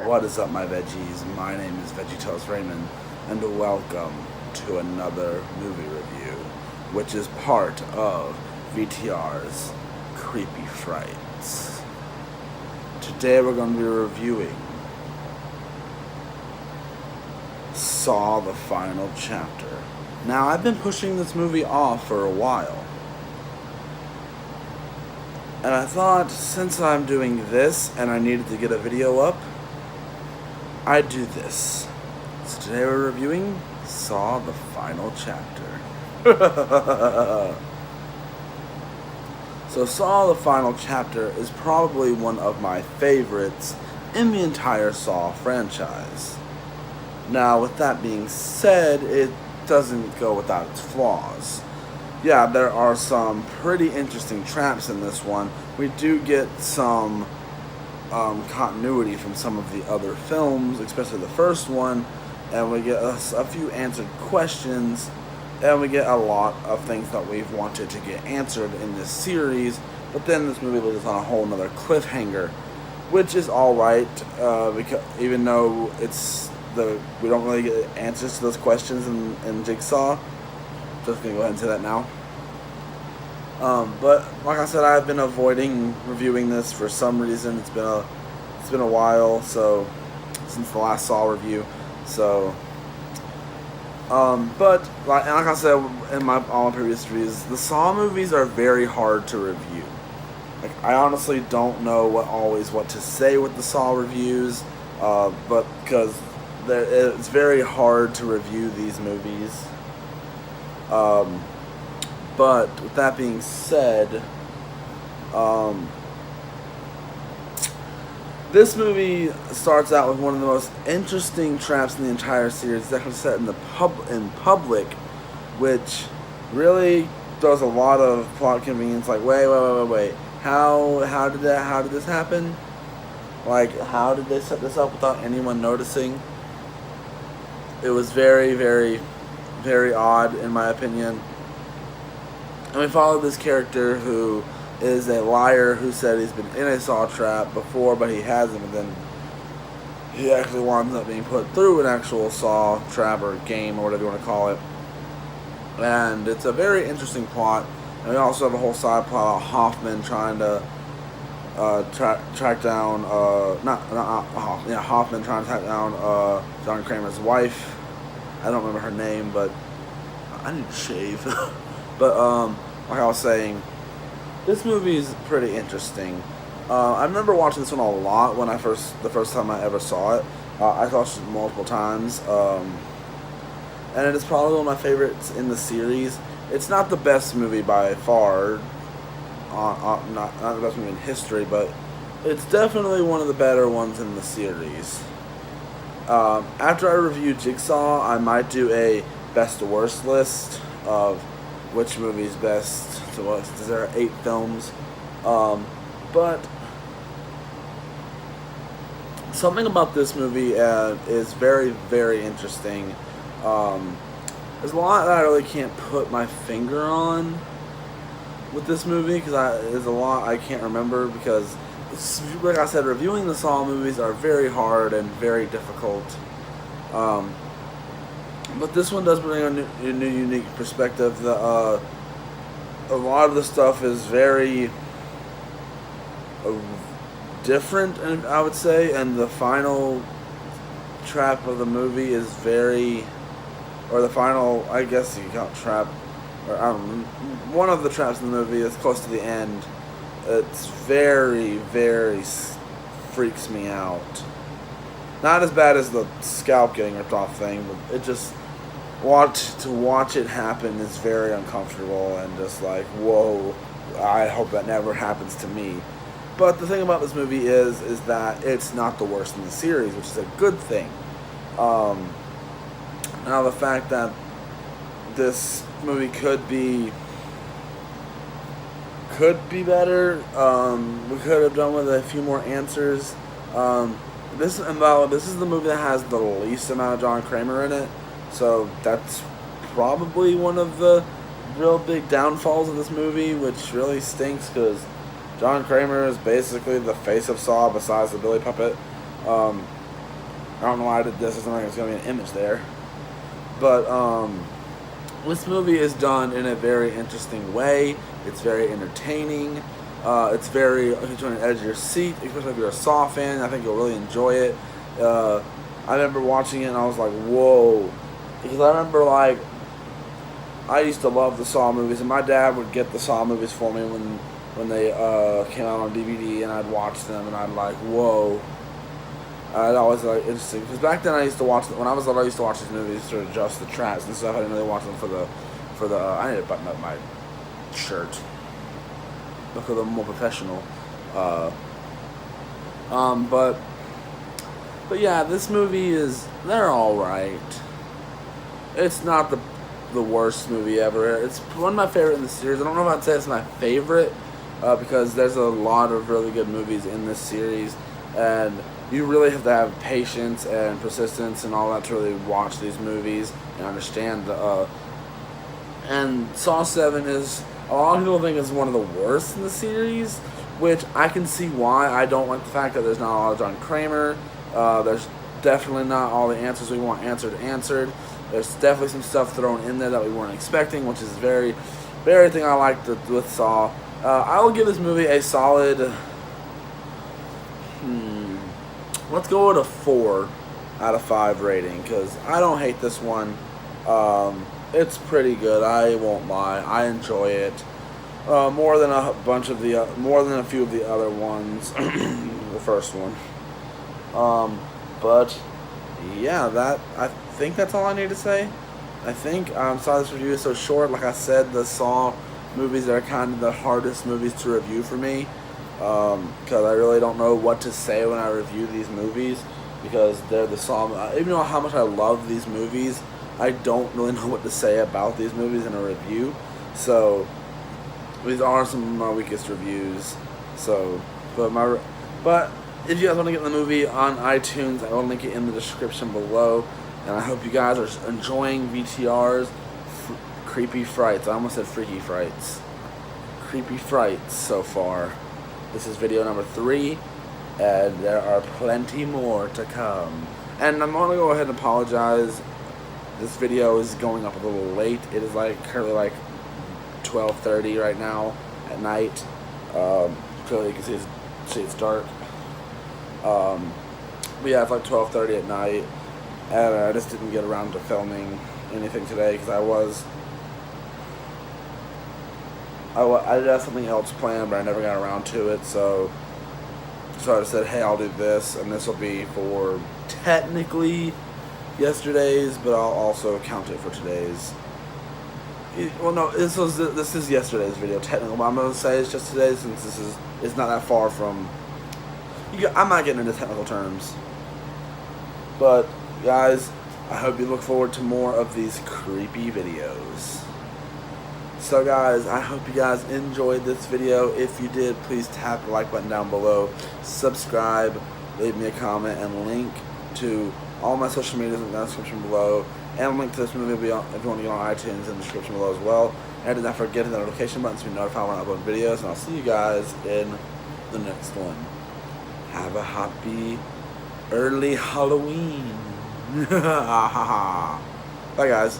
What is up, my veggies? My name is VeggieToast Raymond, and welcome to another movie review, which is part of VTR's Creepy Frights. Today we're going to be reviewing Saw the Final Chapter. Now, I've been pushing this movie off for a while, and I thought, since I'm doing this and I needed to get a video up, I'd do this. So today we're reviewing Saw the Final Chapter. So Saw the Final Chapter is probably one of my favorites in the entire Saw franchise. Now, with that being said, it doesn't go without its flaws. Yeah, there are some pretty interesting traps in this one. We do get some continuity from some of the other films, especially the first one, and we get a few answered questions, and we get a lot of things that we've wanted to get answered in this series, but then this movie leaves us on a whole nother cliffhanger, which is alright, because even though we don't really get answers to those questions in Jigsaw. Just gonna go ahead and say that now. But like I said, I've been avoiding reviewing this for some reason. It's been a while, so since the last Saw review. So, but like I said in all my previous reviews, the Saw movies are very hard to review. Like, I honestly don't know what to say with the Saw reviews, but because it's very hard to review these movies. But with that being said, this movie starts out with one of the most interesting traps in the entire series. It's actually set in public, which really does a lot of plot convenience. Like, wait, how did this happen? Like, how did they set this up without anyone noticing? It was very, very, very odd, in my opinion. And we follow this character who is a liar who said he's been in a Saw trap before, but he hasn't, and then he actually winds up being put through an actual Saw trap or game or whatever you want to call it. And it's a very interesting plot. And we also have a whole side plot of Hoffman trying to track down Hoffman trying to track down John Kramer's wife. I don't remember her name, but I need to shave. But like I was saying, this movie is pretty interesting. I remember watching this one a lot when the first time I ever saw it. I watched it multiple times, and it is probably one of my favorites in the series. It's not the best movie by far, not the best movie in history, but it's definitely one of the better ones in the series. After I review Jigsaw, I might do a best to worst list of which movie is best to worst. There are 8 films, but something about this movie is very, very interesting. There's a lot that I really can't put my finger on with this movie, because there's a lot I can't remember, because, like I said, reviewing the Saw movies are very hard and very difficult. But this one does bring a new unique perspective. A lot of the stuff is very different, I would say, and the final trap of the movie is very or the final, I guess you can call it trap, or I don't know, one of the traps in the movie is close to the end. It's very, very freaks me out. Not as bad as the scalp getting ripped off thing, but it just to watch it happen is very uncomfortable and just like, whoa, I hope that never happens to me. But the thing about this movie is that it's not the worst in the series, which is a good thing. Now the fact that this movie could be better, we could have done with a few more answers. This is the movie that has the least amount of John Kramer in it, so that's probably one of the real big downfalls of this movie, which really stinks because John Kramer is basically the face of Saw besides the Billy puppet. I don't know why I did this. It's not like there's going to be an image there. But this movie is done in a very interesting way. It's very entertaining. It's very, if you're on the edge of your seat, especially if you're a Saw fan, I think you'll really enjoy it. I remember watching it and I was like, whoa. Because I remember, like, I used to love the Saw movies, and my dad would get the Saw movies for me when they came out on DVD, and I'd watch them, and I'd like, whoa. I'd always like interesting because back then I used to watch when I was little. I used to watch these movies to adjust the traps and stuff. I didn't really watch them for the. I need to button up my shirt. Look for the more professional. But yeah, this movie they're all right. It's not the worst movie ever. It's one of my favorite in the series. I don't know if I'd say it's my favorite because there's a lot of really good movies in this series, and you really have to have patience and persistence and all that to really watch these movies and understand and Saw 7 is, a lot of people think it's one of the worst in the series, which I can see why. I don't like the fact that there's not a lot of John Kramer. There's definitely not all the answers we want answered. There's definitely some stuff thrown in there that we weren't expecting, which is very, very thing I liked with Saw. I will give this movie a solid, let's go with a 4 out of 5 rating, because I don't hate this one. It's pretty good, I won't lie. I enjoy it. More than a few of the other ones. The first one. But yeah, I think that's all I need to say. I think sorry this review is so short. Like I said, the Saw movies are kind of the hardest movies to review for me, because I really don't know what to say when I review these movies, because they're the Saw. Even though how much I love these movies, I don't really know what to say about these movies in a review. So these are some of my weakest reviews. So, but if you guys want to get the movie on iTunes, I will link it in the description below. And I hope you guys are enjoying VTR's Creepy Frights. I almost said Freaky Frights. Creepy Frights so far. This is video number 3, and there are plenty more to come. And I'm going to go ahead and apologize. This video is going up a little late. It is currently 12:30 right now at night. Clearly you can see it's dark. But yeah, it's 12:30 at night, and I just didn't get around to filming anything today because I did have something else planned, but I never got around to it. So I just said, hey, I'll do this, and this will be for technically yesterday's, but I'll also count it for today's. Well, no, this is yesterday's video technically, but I'm gonna say it's just today's since it's not that far from. I'm not getting into technical terms, but guys, I hope you look forward to more of these creepy videos. So guys, I hope you guys enjoyed this video. If you did, please tap the like button down below, subscribe, leave me a comment, and link to all my social medias in the description below, and a link to this movie if you want to get on iTunes in the description below as well. And do not forget to hit the notification button to be notified when I upload videos, and I'll see you guys in the next one. Have a happy early Halloween. Bye guys.